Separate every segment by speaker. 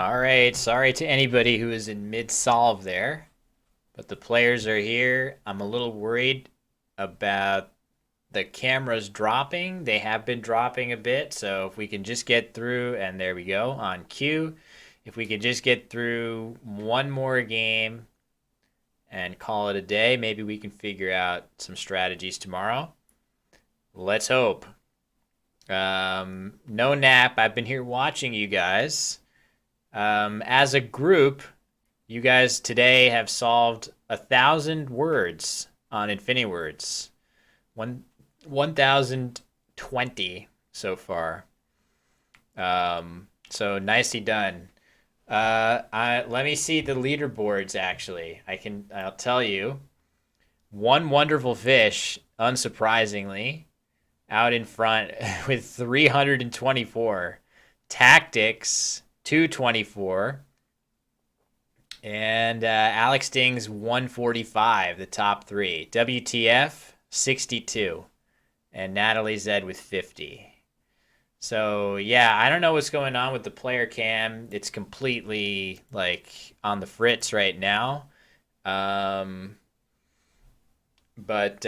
Speaker 1: All right, sorry to anybody who is in mid-solve there, but the players are here. I'm a little worried about the cameras dropping. They have been dropping a bit, so if we can just get through, and there we go, on cue. If we could just get through one more game and call it a day, maybe we can figure out some strategies tomorrow. Let's hope. No nap. I've been here watching you guys. As a group, you guys today have solved 1,000 words on InfiniWords. 1,020 so far. So nicely done. Let me see the leaderboards. Actually, I'll tell you. One wonderful fish, unsurprisingly, out in front with 324. Tactics 224. And Alex Ding's 145, the top three. WTF 62. And Natalie Zed with 50. So yeah, I don't know what's going on with the player cam. It's completely like on the fritz right now. Um, but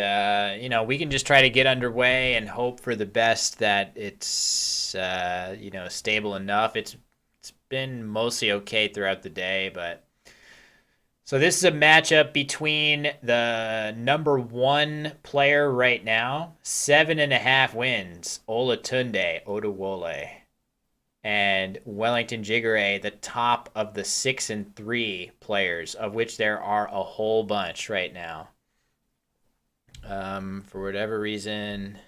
Speaker 1: we can just try to get underway and hope for the best that it's stable enough. It's been mostly okay throughout the day, but so this is a matchup between the number one player right now, 7.5 wins, Olatunde, Oduwole, and Wellington Jighere, the top of the 6-3 players, of which there are a whole bunch right now. For whatever reason,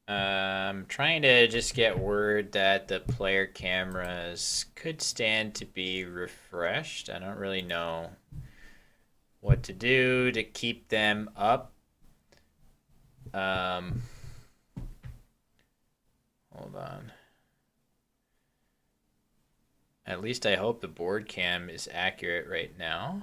Speaker 1: I'm trying to just get word that the player cameras could stand to be refreshed. I don't really know what to do to keep them up. Um, Hold on. At least I hope the board cam is accurate right now.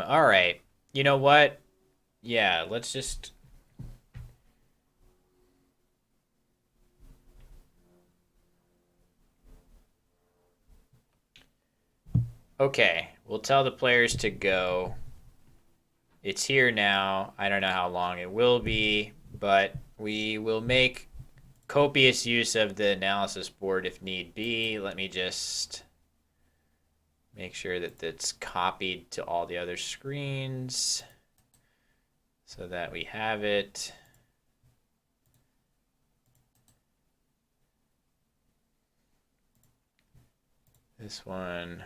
Speaker 1: All right. You know what? Yeah, let's just. Okay, we'll tell the players to go. It's here now. I don't know how long it will be, but we will make copious use of the analysis board if need be. Let me just make sure that that's copied to all the other screens so that we have it. This one.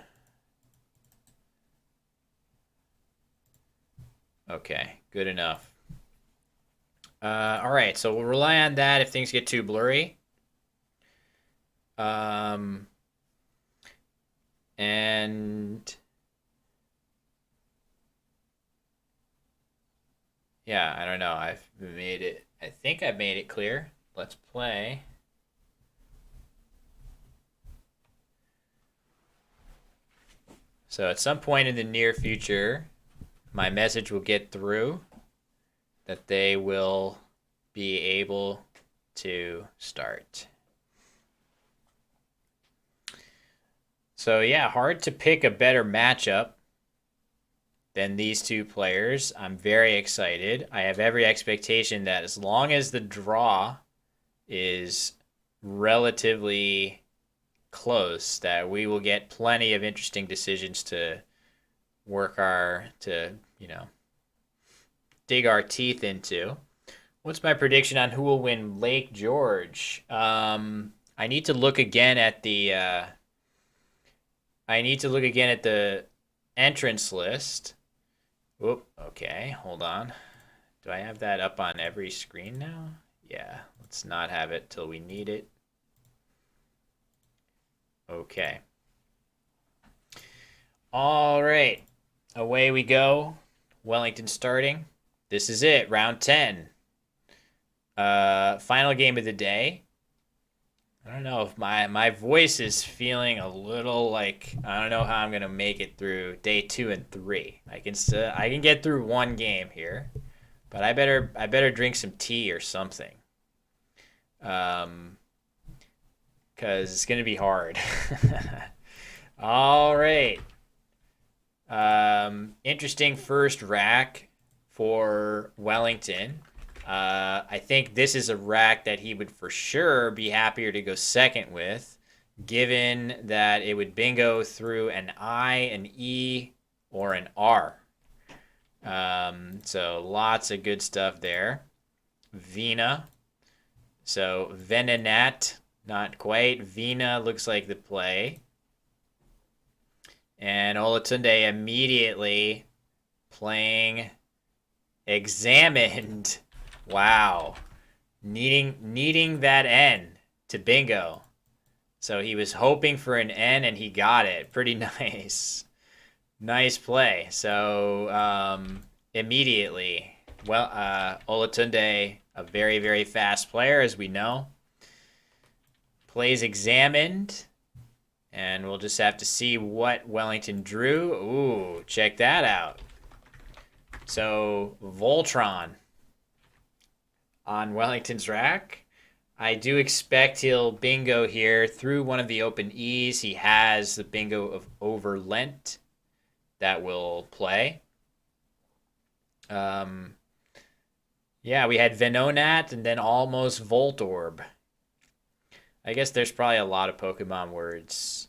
Speaker 1: Okay, good enough. All right, so we'll rely on that if things get too blurry. And yeah, I don't know. I've made it. I think I've made it clear. Let's play. So at some point in the near future, my message will get through that they will be able to start. So yeah, hard to pick a better matchup than these two players. I'm very excited. I have every expectation that as long as the draw is relatively close, that we will get plenty of interesting decisions to dig our teeth into. What's my prediction on who will win Lake George? I need to look again at the entrance list. Whoop, okay, hold on. Do I have that up on every screen now? Yeah, let's not have it till we need it. Okay. All right, away we go. Wellington starting. This is it, round 10. Final game of the day. I don't know if my voice is feeling a little like I don't know how I'm gonna make it through day 2 and 3. I can get through one game here, but I better drink some tea or something. Because it's gonna be hard. All right. Interesting first rack for Wellington. I think this is a rack that he would for sure be happier to go second with, given that it would bingo through an I, an E, or an R. So lots of good stuff there. Vina. So Venenat, not quite. Vina looks like the play. And Olatunde immediately playing Examined. Wow. Needing that N to bingo. So he was hoping for an N and he got it. Pretty nice. Nice play. So immediately, Olatunde, a very, very fast player, as we know, plays Examined. And we'll just have to see what Wellington drew. Ooh, check that out. So Voltron on Wellington's rack. I do expect he'll bingo here through one of the open E's. He has the bingo of Overlent that will play. Yeah, we had Venonat and then almost Voltorb. I guess there's probably a lot of Pokemon words.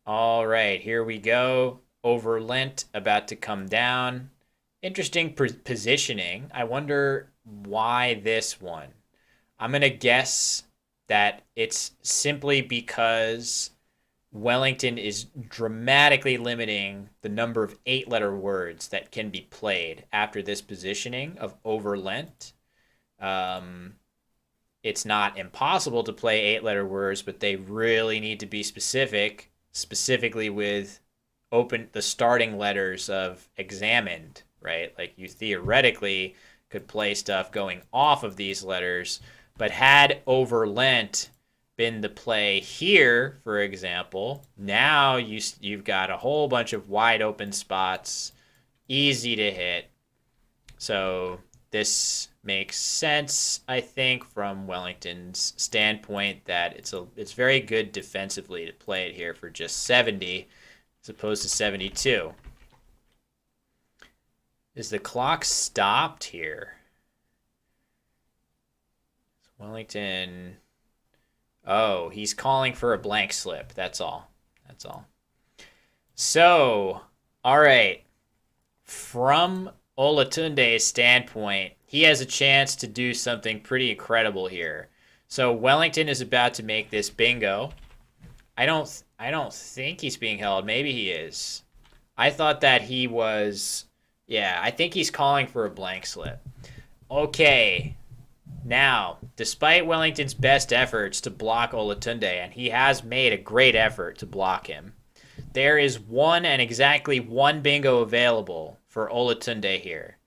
Speaker 1: All right, here we go. Overlent about to come down. Interesting positioning. I wonder why this one. I'm going to guess that it's simply because Wellington is dramatically limiting the number of 8-letter words that can be played after this positioning of Overlent. It's not impossible to play 8-letter words, but they really need to be specific, specifically with the starting letters of Examined, right? Like you theoretically could play stuff going off of these letters, but had Overlent been the play here, for example, now you've got a whole bunch of wide open spots, easy to hit. So this makes sense, I think, from Wellington's standpoint that it's very good defensively to play it here for just 70 as opposed to 72. Is the clock stopped here? Wellington. Oh, he's calling for a blank slip. That's all. That's all. So, all right. From Olatunde's standpoint, he has a chance to do something pretty incredible here. So Wellington is about to make this bingo. I don't think he's being held. Maybe he is. I thought that he was. Yeah, I think he's calling for a blank slip. Okay. Now, despite Wellington's best efforts to block Olatunde, and he has made a great effort to block him, there is one and exactly one bingo available for Olatunde here.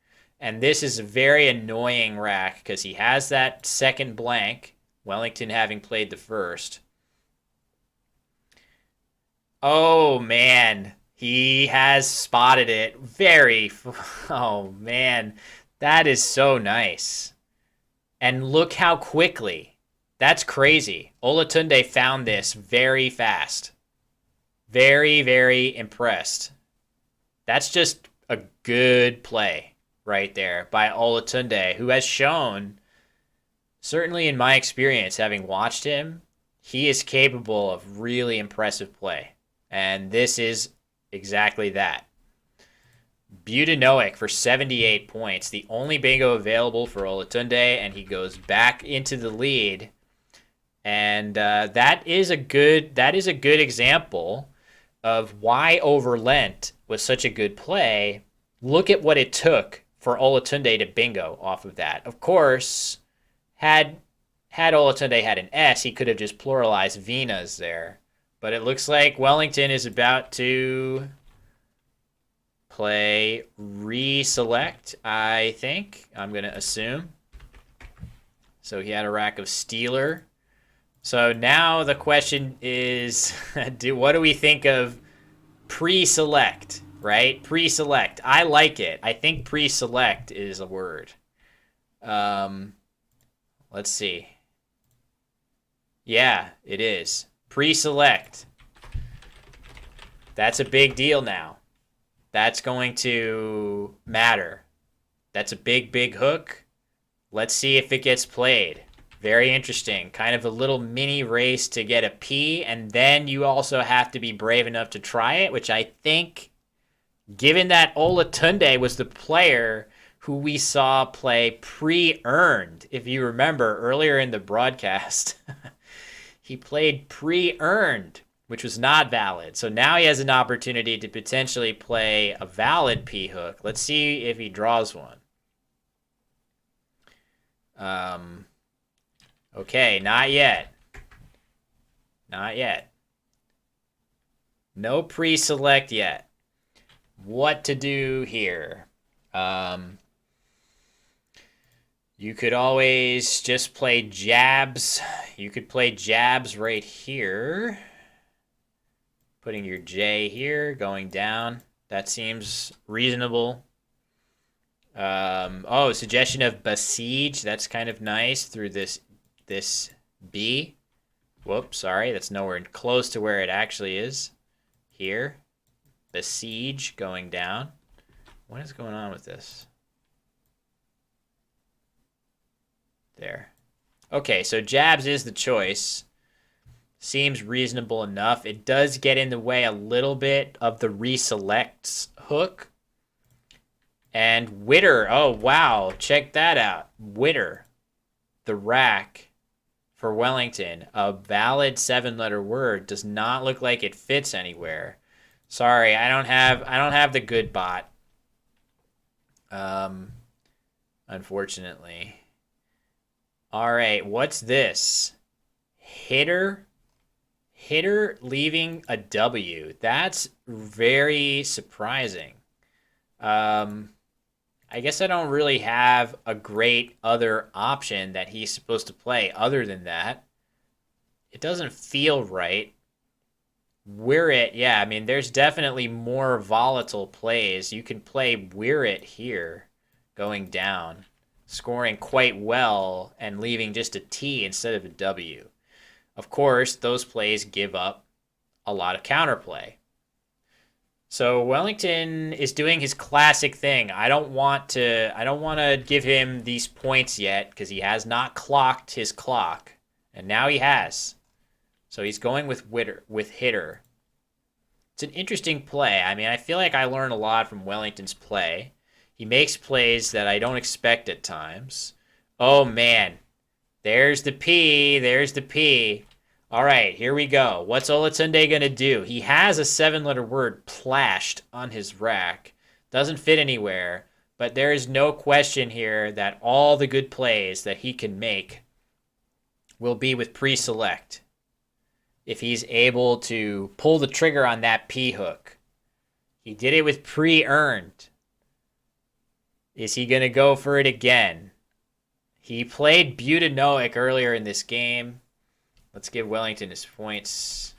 Speaker 1: And this is a very annoying rack because he has that second blank, Wellington having played the first. Oh, man. He has spotted it. Oh, man. That is so nice. And look how quickly. That's crazy. Olatunde found this very fast. Very, very impressed. That's just a good play right there by Olatunde, who has shown, certainly in my experience, having watched him, he is capable of really impressive play. And this is exactly that. Butanoic for 78 points, the only bingo available for Olatunde, and he goes back into the lead. And that is a good example of why Overlent was such a good play. Look at what it took for Olatunde to bingo off of that. Of course, had Olatunde had an S, he could have just pluralized Vinas there. But it looks like Wellington is about to play reselect, I think. I'm going to assume. So he had a rack of Steeler. So now the question is, what do we think of pre-select, right? Pre-select. I like it. I think pre-select is a word. Let's see. Yeah, it is. Pre-select. That's a big deal now. That's going to matter. That's a big, big hook. Let's see if it gets played. Very interesting. Kind of a little mini race to get a P, and then you also have to be brave enough to try it, which I think, given that Olatunde was the player who we saw play pre-earned, if you remember earlier in the broadcast, he played pre-earned, which was not valid. So now he has an opportunity to potentially play a valid P hook. Let's see if he draws one. Okay, not yet. Not yet. No pre-select yet. What to do here? You could always just play jabs. You could play jabs right here. Putting your J here, going down. That seems reasonable. Suggestion of besiege. That's kind of nice through this B. Whoops, sorry. That's nowhere close to where it actually is. Here. Besiege going down. What is going on with this? There. Okay, so jabs is the choice. Seems reasonable enough. It does get in the way a little bit of the reselects hook. And Witter. Oh, wow. Check that out. Witter. The rack for Wellington. A valid 7-letter word. Does not look like it fits anywhere. Sorry, I don't have the good bot. Unfortunately. All right, what's this? Hitter leaving a W. That's very surprising. I guess I don't really have a great other option that he's supposed to play other than that. It doesn't feel right. Yeah, I mean, there's definitely more volatile plays. You can play Wirrit here, going down, scoring quite well, and leaving just a T instead of a W. Of course, those plays give up a lot of counterplay. So Wellington is doing his classic thing. I don't want to give him these points yet because he has not clocked his clock, and now he has. So he's going with hitter. It's an interesting play. I mean, I feel like I learn a lot from Wellington's play. He makes plays that I don't expect at times. Oh man, there's the P. There's the P. All right, here we go. What's Olatunde going to do? He has a 7-letter word plashed on his rack. Doesn't fit anywhere, but there is no question here that all the good plays that he can make will be with pre-select. If he's able to pull the trigger on that P hook. He did it with pre-earned. Is he going to go for it again? He played Butanoic earlier in this game. Let's give Wellington his points.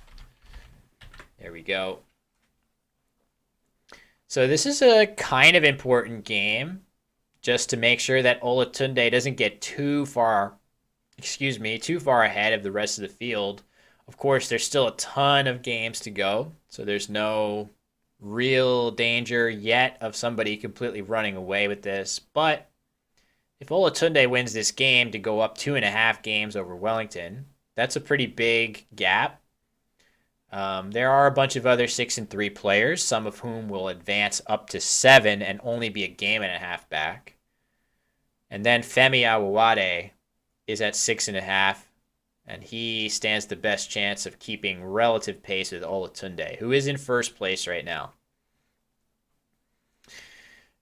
Speaker 1: There we go. So this is a kind of important game just to make sure that Olatunde doesn't get too far ahead of the rest of the field. Of course, there's still a ton of games to go, so there's no real danger yet of somebody completely running away with this. But if Olatunde wins this game to go up 2.5 games over Wellington, that's a pretty big gap. There are a bunch of other 6-3 players, some of whom will advance up to 7 and only be a game and a half back. And then Femi Awawade is at 6.5. And he stands the best chance of keeping relative pace with Olatunde, who is in first place right now.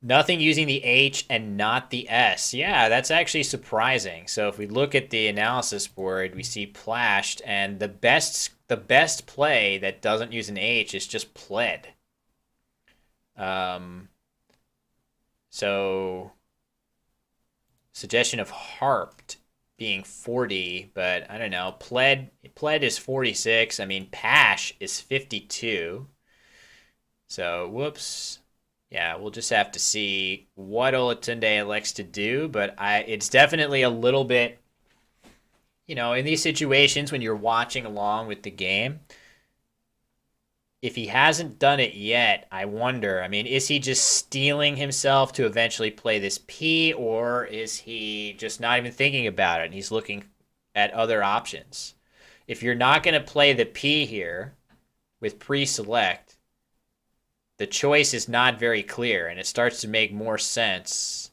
Speaker 1: Nothing using the H and not the S. Yeah, that's actually surprising. So if we look at the analysis board, we see plashed, and the best play that doesn't use an H is just pled. Um, so suggestion of harped being 40, but I don't know. Pled is 46. I mean, Pash is 52. So, whoops. Yeah, we'll just have to see what Olatunde elects to do, but it's definitely a little bit, in these situations when you're watching along with the game, if he hasn't done it yet, I wonder. I mean, is he just steeling himself to eventually play this P, or is he just not even thinking about it and he's looking at other options? If you're not going to play the P here with pre-select, the choice is not very clear and it starts to make more sense.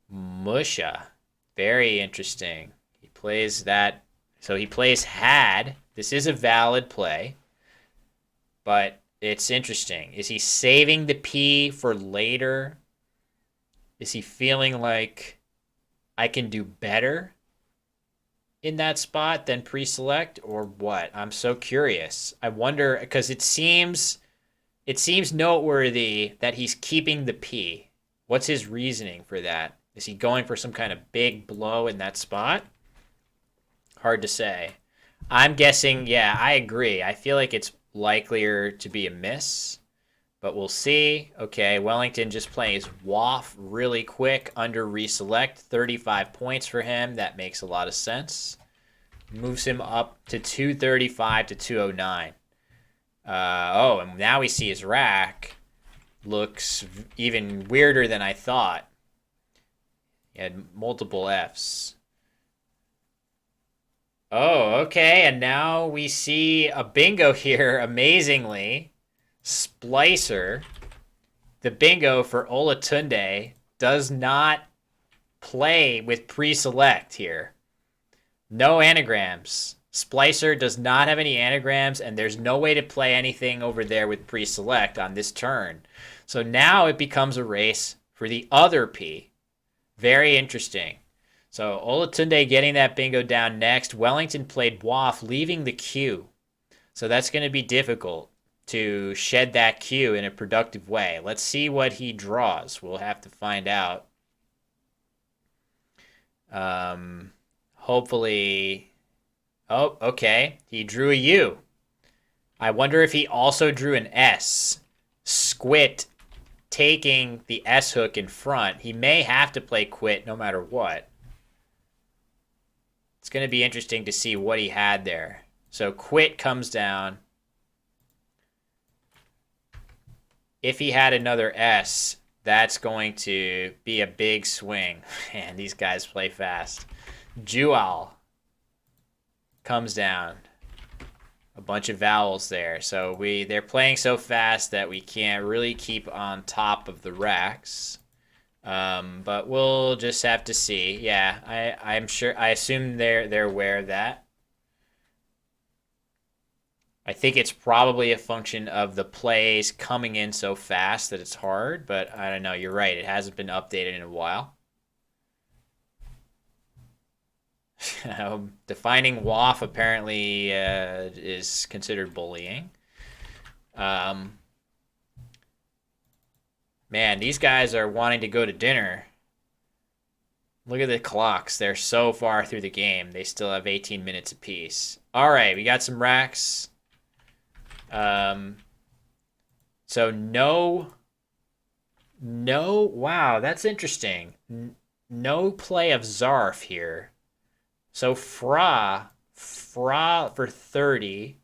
Speaker 1: Musha. Very interesting. He plays that. So he plays had. This is a valid play. But it's interesting. Is he saving the P for later? Is he feeling like I can do better in that spot than pre-select, or what? I'm so curious. I wonder, because it seems noteworthy that he's keeping the P. What's his reasoning for that? Is he going for some kind of big blow in that spot? Hard to say. I'm guessing, yeah, I agree. I feel like it's likelier to be a miss, but we'll see. Okay, Wellington just playing his waff really quick under reselect. 35 points for him. That makes a lot of sense. Moves him up to 235 to 209. And now we see his rack. Looks even weirder than I thought. He had multiple Fs. Oh, okay, and now we see a bingo here, amazingly. Splicer. The bingo for Olatunde does not play with pre-select here. No anagrams. Splicer does not have any anagrams, and there's no way to play anything over there with pre-select on this turn. So now it becomes a race for the other P. Very interesting. So Olatunde getting that bingo down next. Wellington played waff, leaving the queue. So that's going to be difficult to shed that queue in a productive way. Let's see what he draws. We'll have to find out. Hopefully... Oh, okay. He drew a U. I wonder if he also drew an S. Squit taking the S hook in front. He may have to play quit no matter what. It's going to be interesting to see what he had there. So quit comes down. If he had another S, that's going to be a big swing. Man, these guys play fast. Jewel comes down. A bunch of vowels there. So they're playing so fast that we can't really keep on top of the racks. But we'll just have to see. Yeah, I'm sure. I assume they're aware of that. I think it's probably a function of the plays coming in so fast that it's hard. But I don't know. You're right. It hasn't been updated in a while. Defining WAF apparently is considered bullying. Man, these guys are wanting to go to dinner. Look at the clocks. They're so far through the game. They still have 18 minutes apiece. All right, we got some racks. So no, wow, that's interesting. No play of Zarf here. So Fra for 30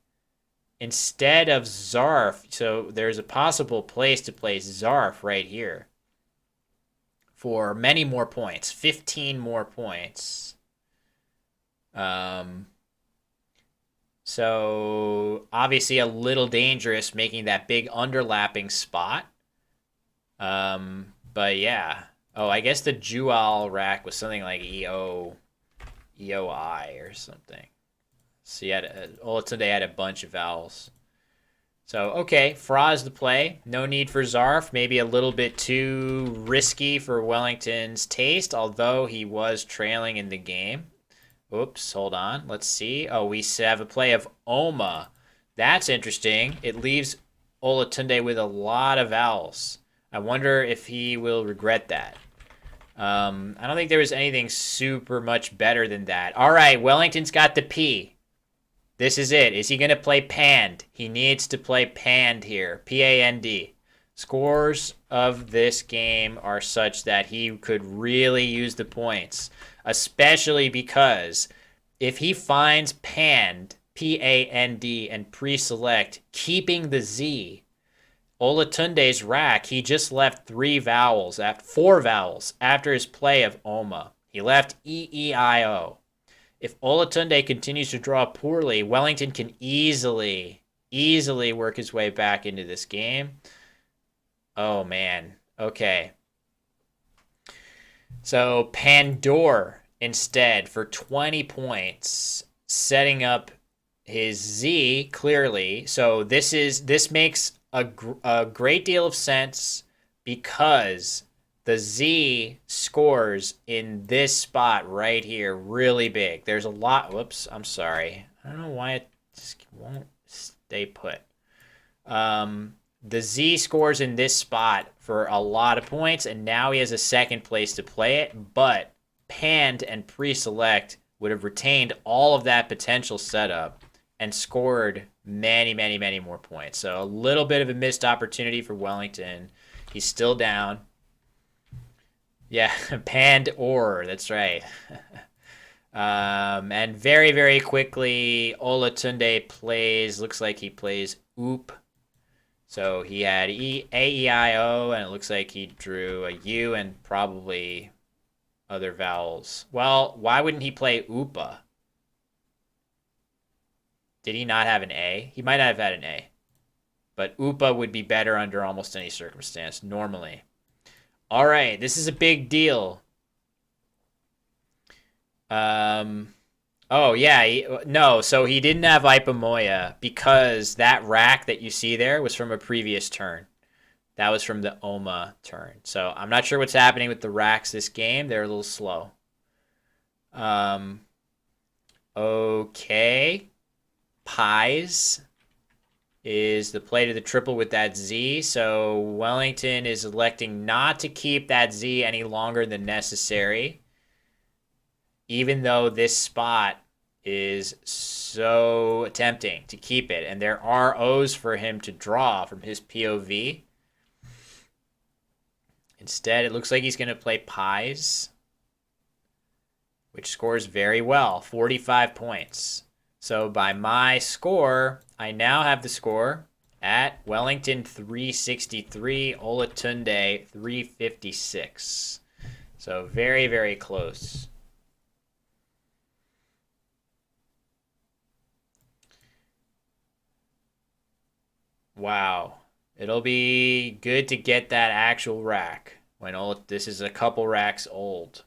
Speaker 1: instead of Zarf. So there's a possible place to play Zarf right here for many more points, 15 more points. So obviously a little dangerous making that big underlapping spot. But yeah. Oh, I guess the Jewel rack was something like EOI or something. So Olatunde had a bunch of vowels. So, okay, Fra's the play. No need for Zarf. Maybe a little bit too risky for Wellington's taste, although he was trailing in the game. Oops, hold on. Let's see. Oh, we have a play of Oma. That's interesting. It leaves Olatunde with a lot of vowels. I wonder if he will regret that. I don't think there was anything super much better than that. All right, Wellington's got the P. This is it. Is he going to play Pand? He needs to play Pand here. P-A-N-D. Scores of this game are such that he could really use the points, especially because if he finds Pand, P-A-N-D, and pre-select, keeping the Z, Olatunde's rack, he just left four vowels after his play of Oma. He left E-E-I-O. If Olatunde continues to draw poorly, Wellington can easily work his way back into this game. Oh, man. Okay. So Pandore instead for 20 points, setting up his Z clearly. So this makes a great deal of sense because the Z scores in this spot right here really big. There's a lot. Whoops, I'm sorry. I don't know why it just won't stay put. The Z scores in this spot for a lot of points, and now he has a second place to play it, but Pand and pre-select would have retained all of that potential setup and scored many, many, many more points. So a little bit of a missed opportunity for Wellington. He's still down. Yeah, Pand or, that's right. And very, very quickly, Olatunde plays, looks like he plays Oop. So he had A-E-I-O, and it looks like he drew a U and probably other vowels. Well, why wouldn't he play Oopa? Did he not have an A? He might not have had an A. But Oopa would be better under almost any circumstance, normally. All right, this is a big deal. Oh, yeah. No, so he didn't have Ipamoya because that rack that you see there was from a previous turn. That was from the Oma turn. So I'm not sure what's happening with the racks this game. They're a little slow. Okay. Pies is the play to the triple with that Z. So Wellington is electing not to keep that Z any longer than necessary, even though this spot is so tempting to keep it. And there are O's for him to draw from his POV. Instead, it looks like he's going to play Pies, which scores very well, 45 points. So by my score, I now have the score at Wellington 363, Olatunde 356. So very, very close. Wow. It'll be good to get that actual rack when this is a couple racks old.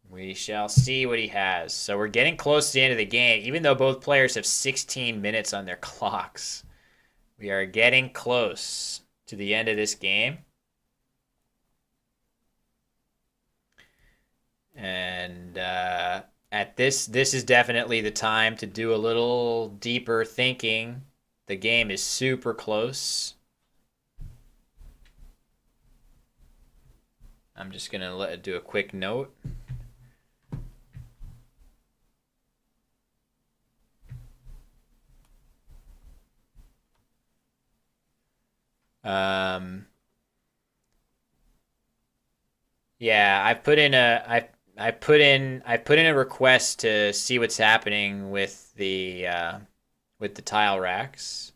Speaker 1: We shall see what he has. So we're getting close to the end of the game, even though both players have 16 minutes on their clocks. We are getting close to the end of this game. And at this is definitely the time to do a little deeper thinking. The game is super close. I'm just going to do a quick note. Yeah, I've put in a request to see what's happening with the tile racks.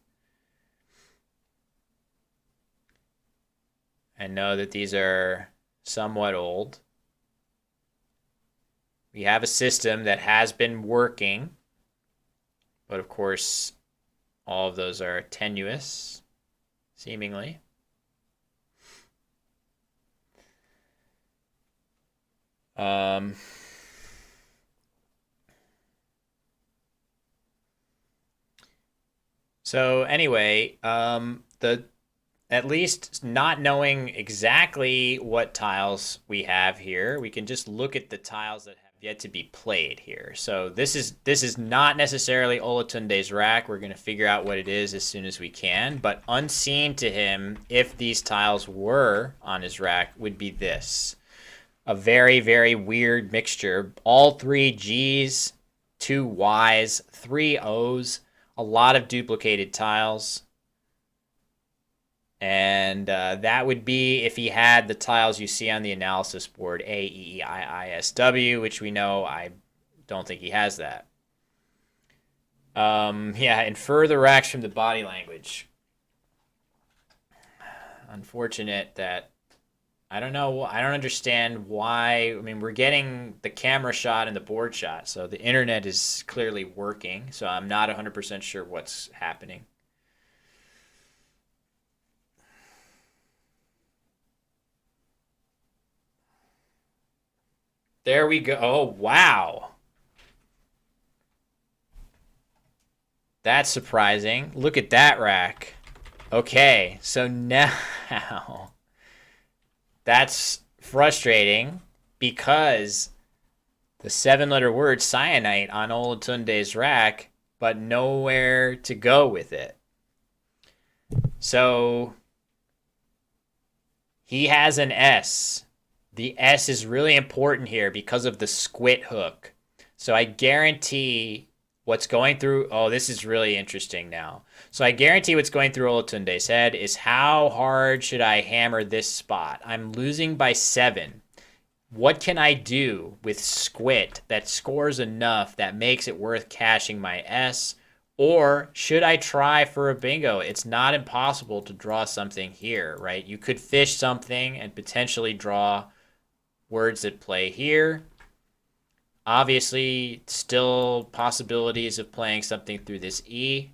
Speaker 1: I know that these are somewhat old. We have a system that has been working, but of course, all of those are tenuous, seemingly. So anyway, at least not knowing exactly what tiles we have here, we can just look at the tiles that have yet to be played here. So this is not necessarily Olatunde's rack. We're going to figure out what it is as soon as we can. But unseen to him, if these tiles were on his rack, would be this. A very, very weird mixture. All 3 G's, 2 Y's, 3 O's, a lot of duplicated tiles. And that would be if he had the tiles you see on the analysis board, A, E, I, S, W, which we know I don't think he has that. Yeah, infer the racks from the body language. Unfortunate that, I don't know, I don't understand why. I mean, we're getting the camera shot and the board shot, so the internet is clearly working, so I'm not 100% sure what's happening. There we go. Oh, wow. That's surprising. Look at that rack. Okay, so now that's frustrating because the 7-letter word cyanite on Olatunde's rack, but nowhere to go with it. So he has an S. The S is really important here because of the squit hook. So I guarantee what's going through... Oh, this is really interesting now. So I guarantee what's going through Olatunde's head is how hard should I hammer this spot? I'm losing by 7. What can I do with squit that scores enough that makes it worth cashing my S? Or should I try for a bingo? It's not impossible to draw something here, right? You could fish something and potentially draw words that play here. Obviously, still possibilities of playing something through this E.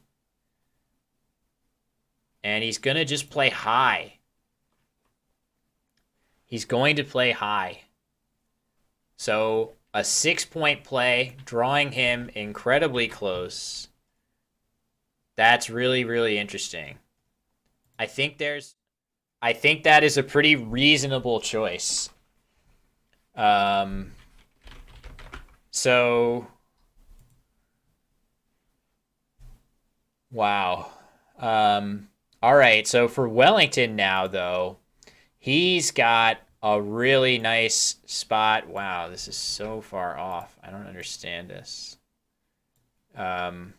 Speaker 1: And he's going to just play high. He's going to play high. So a 6-point play, drawing him incredibly close. That's really, really interesting. I think that is a pretty reasonable choice. So, wow. All right, so for Wellington now, though, he's got a really nice spot. Wow, this is so far off. I don't understand this. All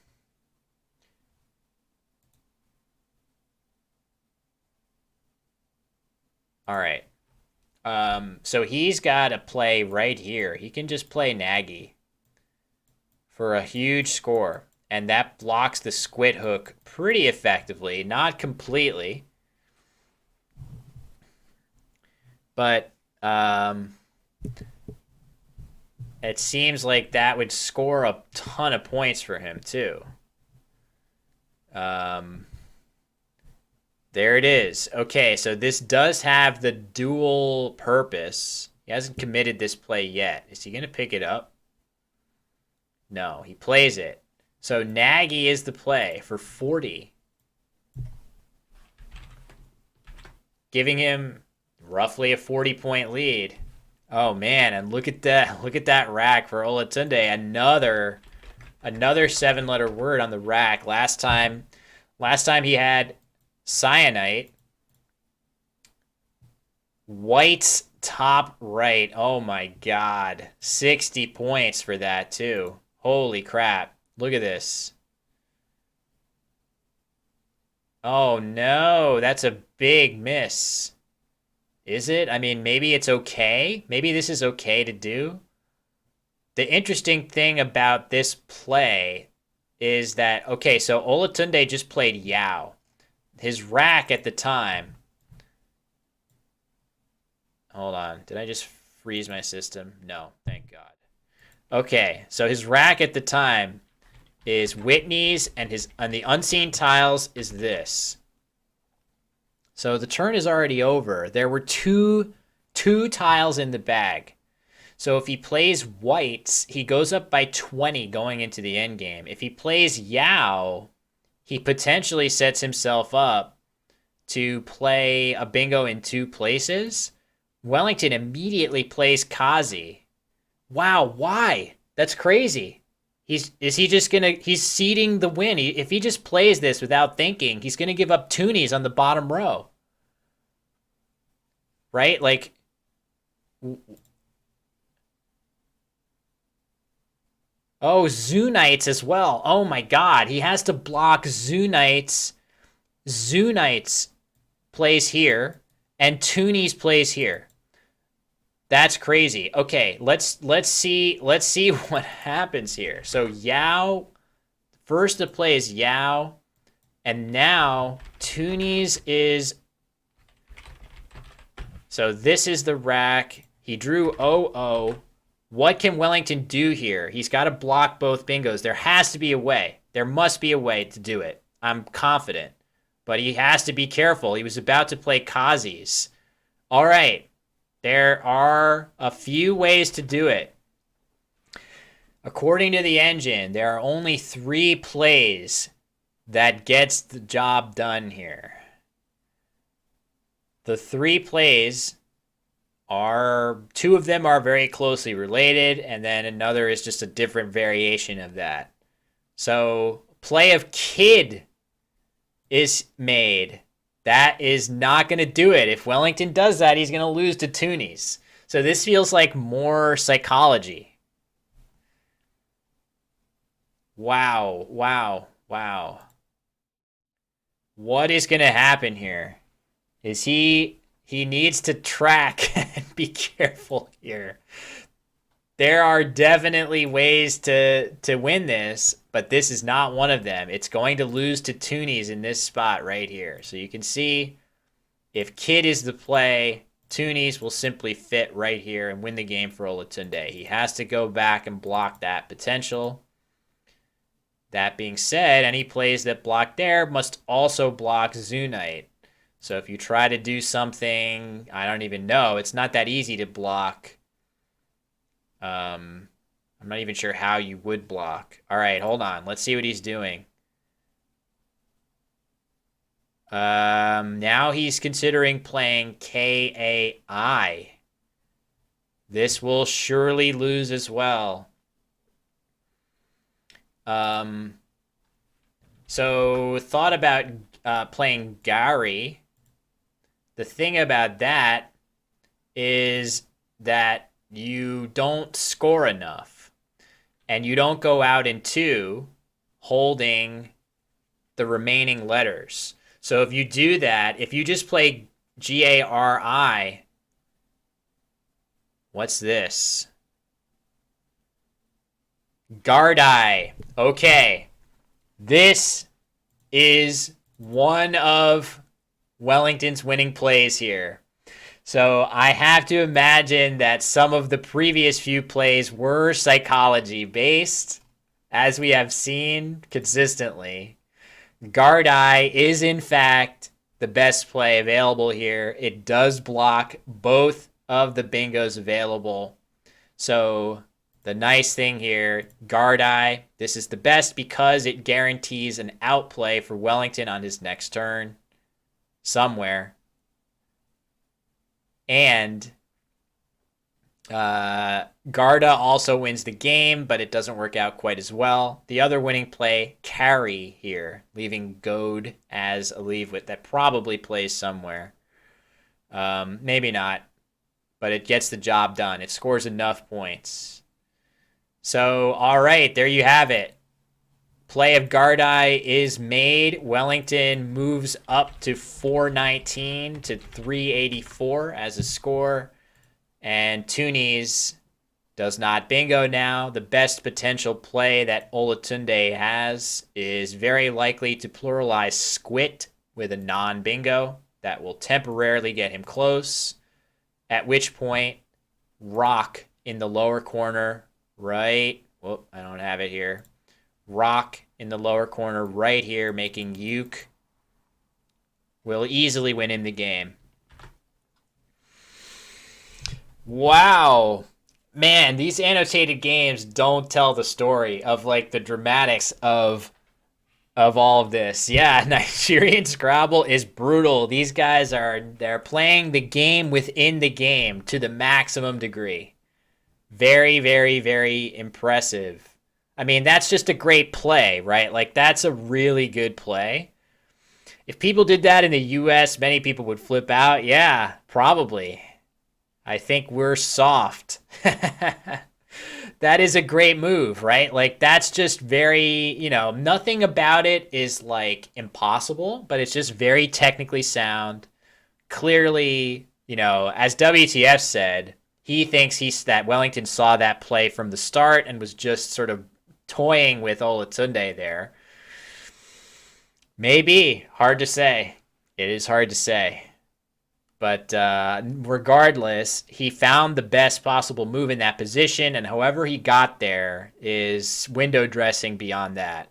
Speaker 1: right. So he's got a play right here. He can just play Nagy for a huge score. And that blocks the squid hook pretty effectively. Not completely. But it seems like that would score a ton of points for him, too. There it is. Okay, so this does have the dual purpose. He hasn't committed this play yet. Is he going to pick it up? No, he plays it. So Nagy is the play for 40. Giving him roughly a 40-point lead. Oh, man, and look at that. Look at that rack for Olatunde. Another 7-letter word on the rack. Last time he had cyanite. White's top right. Oh my god. 60 points for that too. Holy crap. Look at this. Oh no, that's a big miss. Is it? I mean, maybe it's okay. Maybe this is okay to do. The interesting thing about this play is that, okay, so Olatunde just played Yao. His rack at the time. Hold on. Did I just freeze my system? No, thank God. Okay, so his rack at the time is Whitney's, and the unseen tiles is this. So the turn is already over. There were two tiles in the bag. So if he plays whites, he goes up by 20 going into the end game. If he plays Yao, he potentially sets himself up to play a bingo in 2 places. Wellington immediately plays Kazi, Wow, why? That's crazy. He's ceding the win. If he just plays this without thinking, he's gonna give up toonies on the bottom row, right? Like, oh, Zoo Knights as well. Oh my God, he has to block Zoo Knights. Zoo Knights plays here, and toonies plays here. That's crazy. Okay, let's see what happens here. So Yao first to play is Yao, and now toonies is, so this is the rack. He drew 0-0. What can Wellington do here? He's got to block both bingos. There has to be a way. There must be a way to do it. I'm confident. But he has to be careful. He was about to play Kazis. All right. There are a few ways to do it. According to the engine, there are only 3 plays that gets the job done here. The 3 plays are, 2 of them are very closely related, and then another is just a different variation of that. So, play of kid is made. That is not going to do it. If Wellington does that, he's going to lose to toonies. So this feels like more psychology. Wow, wow, wow. What is going to happen here? Is he needs to track and be careful here. There are definitely ways to win this, but this is not one of them. It's going to lose to toonies in this spot right here. So you can see if kid is the play, toonies will simply fit right here and win the game for Olatunde. He has to go back and block that potential. That being said, any plays that block there must also block Zoo Knight. So if you try to do something, I don't even know, it's not that easy to block. I'm not even sure how you would block. All right, hold on. Let's see what he's doing. Now he's considering playing KAI. This will surely lose as well. So thought about playing Gary. The thing about that is that you don't score enough, and you don't go out in 2 holding the remaining letters. So if you do that, if you just play Gari, what's this? Gardai. Okay. This is one of Wellington's winning plays here. So I have to imagine that some of the previous few plays were psychology based, as we have seen consistently. Gardai is in fact the best play available here. It does block both of the bingos available. So the nice thing here, Gardai, this is the best because it guarantees an outplay for Wellington on his next turn somewhere. And Garda also wins the game, but it doesn't work out quite as well. The other winning play, Carry here, leaving Goad as a leave with that probably plays somewhere. Maybe not, but it gets the job done. It scores enough points. So, all right, there you have it. Play of Gardai is made. Wellington moves up to 419 to 384 as a score. And Toonies does not bingo now. The best potential play that Olatunde has is very likely to pluralize Squit with a non-bingo. That will temporarily get him close. At which point, Rock in the lower corner, right? Whoop, I don't have it here. Rock in the lower corner right here, making Uke, will easily win him the game. Wow. Man, these annotated games don't tell the story of like the dramatics of all of this. Yeah, Nigerian Scrabble is brutal. These guys they're playing the game within the game to the maximum degree. Very, very, very impressive. I mean, that's just a great play, right? Like, that's a really good play. If people did that in the US, many people would flip out. Yeah, probably. I think we're soft. That is a great move, right? Like, that's just very, nothing about it is like impossible, but it's just very technically sound. Clearly, as WTF said, he thinks that Wellington saw that play from the start and was just sort of toying with Olatunde there. Maybe. Hard to say. It is hard to say. But regardless, he found the best possible move in that position, and however he got there is window dressing beyond that.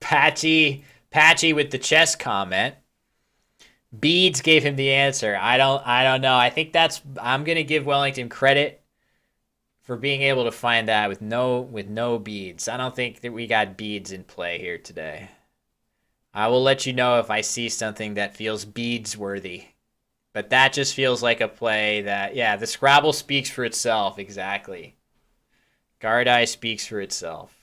Speaker 1: Patchy with the chess comment. Beads gave him the answer. I don't know. I think I'm gonna give Wellington credit for being able to find that with no beads. I don't think that we got beads in play here today. I will let you know if I see something that feels beads worthy. But that just feels like a play that, yeah, the Scrabble speaks for itself, exactly. Gardai speaks for itself.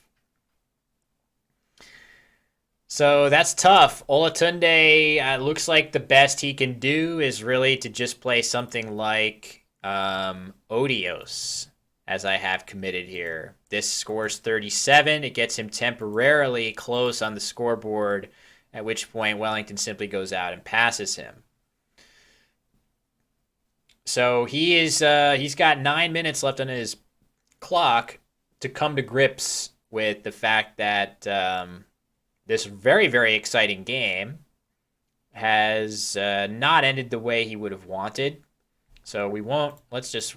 Speaker 1: So that's tough. Olatunde looks like the best he can do is really to just play something like Odios, as I have committed here. This scores 37. It gets him temporarily close on the scoreboard, at which point Wellington simply goes out and passes him. So he's got 9 minutes left on his clock to come to grips with the fact that this very, very exciting game has not ended the way he would have wanted. So we'll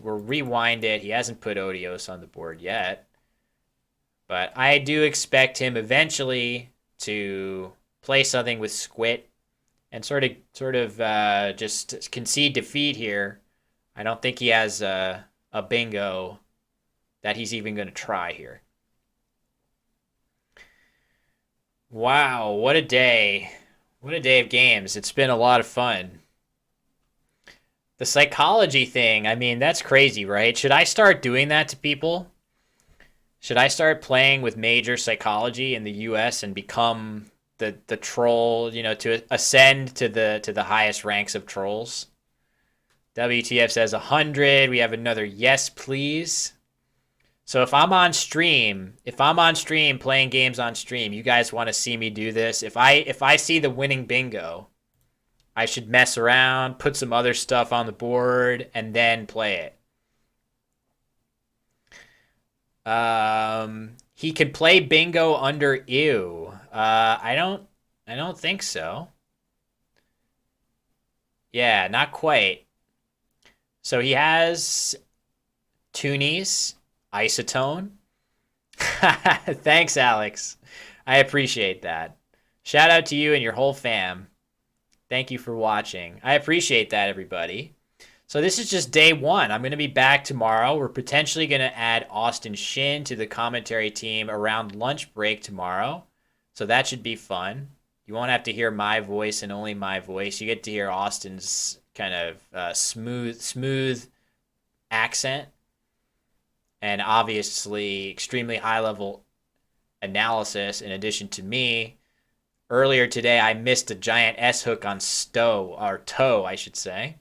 Speaker 1: rewind it. He hasn't put Odios on the board yet. But I do expect him eventually to play something with Squit and sort of just concede defeat here. I don't think he has a bingo that he's even going to try here. Wow, what a day. What a day of games. It's been a lot of fun. The psychology thing, I mean, that's crazy, right? Should I start doing that to people? Should I start playing with major psychology in the US and become the troll, to ascend to the highest ranks of trolls? WTF says 100. We have another yes, please. So if I'm on stream playing games on stream, you guys want to see me do this? If I see the winning bingo, I should mess around, put some other stuff on the board, and then play it. He can play bingo under ew. I don't think so. Yeah, not quite. So he has Toonies, Isotone. Thanks, Alex. I appreciate that. Shout out to you and your whole fam. Thank you for watching. I appreciate that, everybody. So this is just day one. I'm going to be back tomorrow. We're potentially going to add Austin Shin to the commentary team around lunch break tomorrow. So that should be fun. You won't have to hear my voice and only my voice. You get to hear Austin's kind of smooth accent. And obviously extremely high-level analysis in addition to me. Earlier today, I missed a giant S-hook on toe, I should say.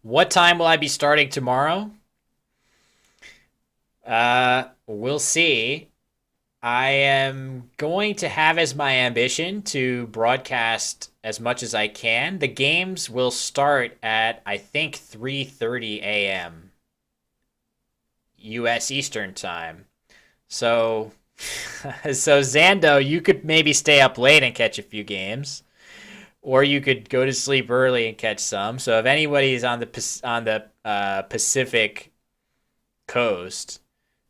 Speaker 1: What time will I be starting tomorrow? We'll see. I am going to have as my ambition to broadcast as much as I can. The games will start at, I think, 3:30 a.m. U.S. Eastern Time. So Zando, you could maybe stay up late and catch a few games, or you could go to sleep early and catch some. So if anybody's on the Pacific coast,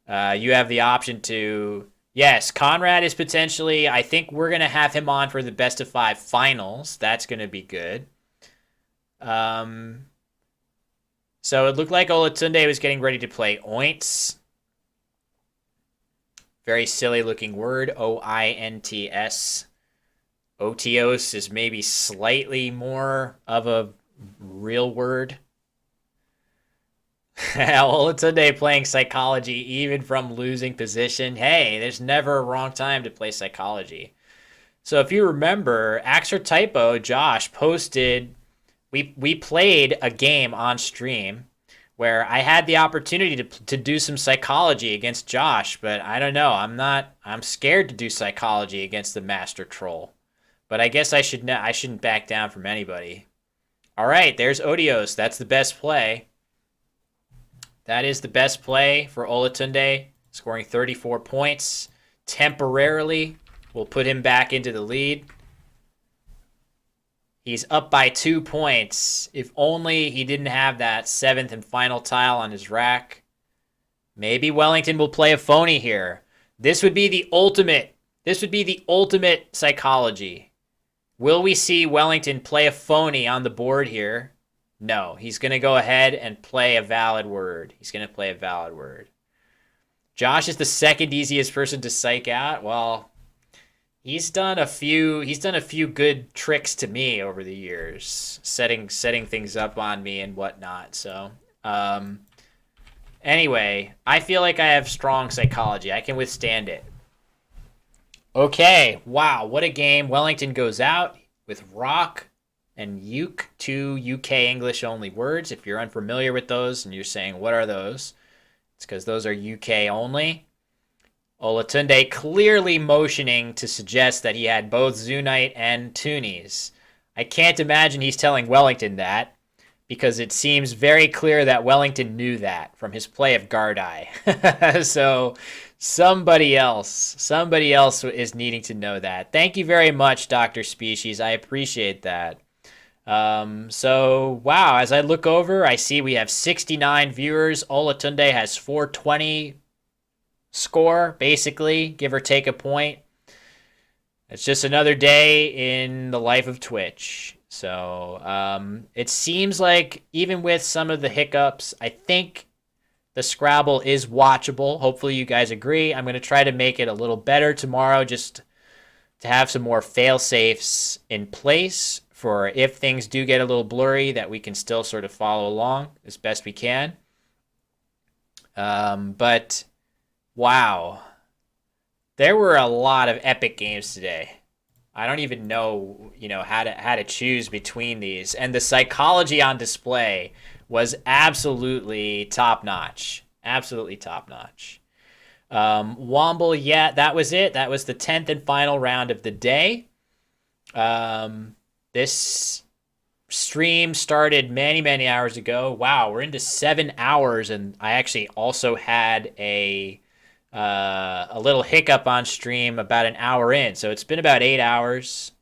Speaker 1: you have the option to. Yes, Conrad is potentially. I think we're gonna have him on for the best of 5 finals. That's gonna be good. So it looked like Olatunde was getting ready to play Oints. Very silly looking word, Oints. Otios is maybe slightly more of a real word. Olatunde playing psychology even from losing position. Hey, there's never a wrong time to play psychology. So if you remember, Axer Typo Josh posted we played a game on stream where I had the opportunity to do some psychology against Josh, but I don't know. I'm scared to do psychology against the master troll. But I guess I shouldn't back down from anybody. All right, there's Odios. That's the best play. That is the best play for Olatunde, scoring 34 points temporarily. We'll put him back into the lead. He's up by 2 points. If only he didn't have that 7th and final tile on his rack. Maybe Wellington will play a phony here. This would be the ultimate. This would be the ultimate psychology. Will we see Wellington play a phony on the board here? No, he's going to go ahead and play a valid word. He's going to play a valid word. Josh is the second easiest person to psych out. Well, he's done a few good tricks to me over the years, setting things up on me and whatnot. So, anyway, I feel like I have strong psychology. I can withstand it. Okay, wow, what a game. Wellington goes out with rock and uke, two UK English only words. If you're unfamiliar with those and you're saying, what are those? It's because those are UK only. Olatunde clearly motioning to suggest that he had both Zunite and Toonies. I can't imagine he's telling Wellington that, because it seems very clear that Wellington knew that from his play of Gardai. So somebody else is needing to know that. Thank you very much, Dr. Species. I appreciate that. So, wow, as I look over, I see we have 69 viewers. Olatunde has 420 score, basically, give or take a point. It's just another day in the life of Twitch. So it seems like even with some of the hiccups, I think the Scrabble is watchable. Hopefully you guys agree. I'm going to try to make it a little better tomorrow, just to have some more fail-safes in place for if things do get a little blurry, that we can still sort of follow along as best we can. But wow, there were a lot of epic games today. I don't even know, how to choose between these. And the psychology on display was absolutely top notch. Absolutely top notch. Womble, yeah, that was it. That was the 10th and final round of the day. This stream started many, many hours ago. Wow, we're into 7 hours, and I actually also had a little hiccup on stream about an hour in. So it's been about 8 hours.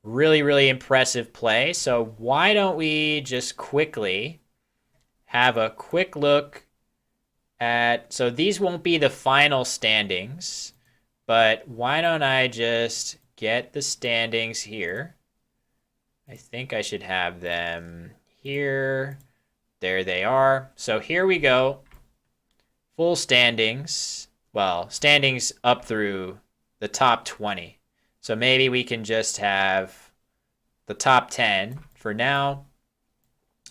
Speaker 1: Really, really impressive play. So why don't we just quickly have a quick look at, so these won't be the final standings, but why don't I just get the standings here? I think I should have them here. There they are. So here we go. Full standings. Well, standings up through the top 20. So maybe we can just have the top 10 for now.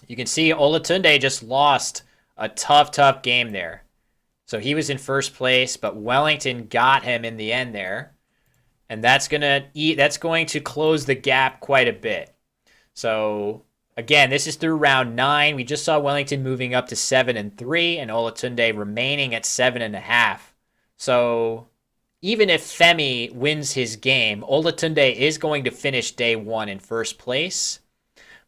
Speaker 1: You can see Olatunde just lost a tough game there. So he was in first place, but Wellington got him in the end there. And that's going to close the gap quite a bit. So again, this is through round 9. We just saw Wellington moving up to 7-3 and Olatunde remaining at 7.5. So even if Femi wins his game, Olatunde is going to finish day 1 in first place.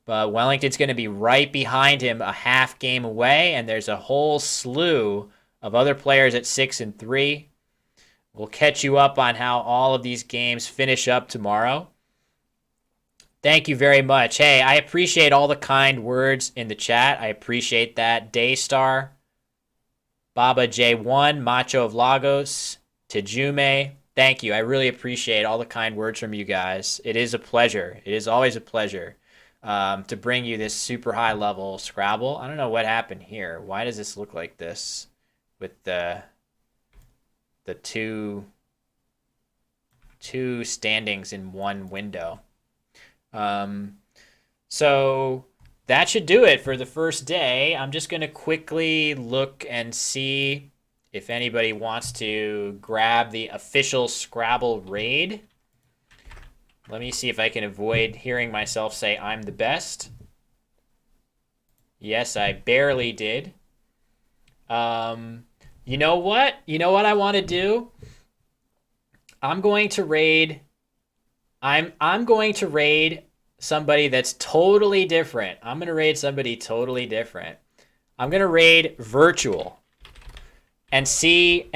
Speaker 1: But Wellington's going to be right behind him, a half game away, and there's a whole slew of other players at 6-3. We'll catch you up on how all of these games finish up tomorrow. Thank you very much. Hey, I appreciate all the kind words in the chat. I appreciate that. Daystar, Baba J1, Macho of Lagos, Tejume. Thank you. I really appreciate all the kind words from you guys. It is a pleasure. It is always a pleasure to bring you this super high level Scrabble. I don't know what happened here. Why does this look like this with the two standings in one window? So that should do it for the first day. I'm just going to quickly look and see if anybody wants to grab the official Scrabble raid. Let me see if I can avoid hearing myself say I'm the best. Yes, I barely did. You know what? You know what I want to do? I'm going to raid. I'm going to raid somebody that's totally different. I'm going to raid somebody totally different. I'm going to raid Virtual and see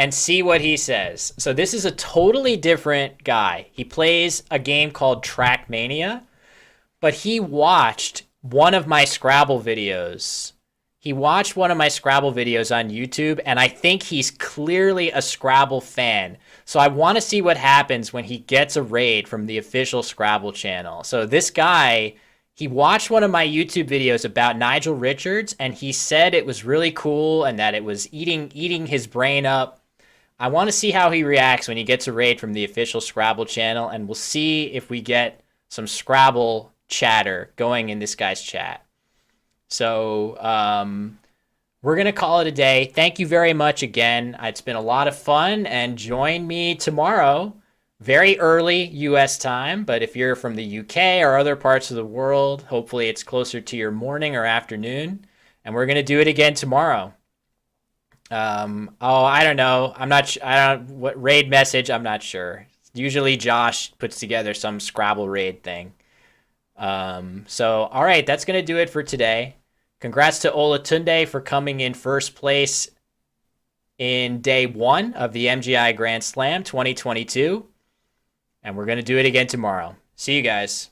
Speaker 1: what he says. So this is a totally different guy. He plays a game called Trackmania, but he watched one of my Scrabble videos. He watched one of my Scrabble videos on YouTube, and I think he's clearly a Scrabble fan. So I want to see what happens when he gets a raid from the official Scrabble channel. So this guy, he watched one of my YouTube videos about Nigel Richards, and he said it was really cool and that it was eating his brain up. I want to see how he reacts when he gets a raid from the official Scrabble channel, and we'll see if we get some Scrabble chatter going in this guy's chat. So we're going to call it a day. Thank you very much again. It's been a lot of fun, and join me tomorrow, very early U.S. time. But if you're from the U.K. or other parts of the world, hopefully it's closer to your morning or afternoon. And we're going to do it again tomorrow. I don't know. What raid message? I'm not sure. Usually Josh puts together some Scrabble raid thing. All right, that's going to do it for today. Congrats to Olatunde for coming in first place in day 1 of the MGI Grand Slam 2022. And we're going to do it again tomorrow. See you guys.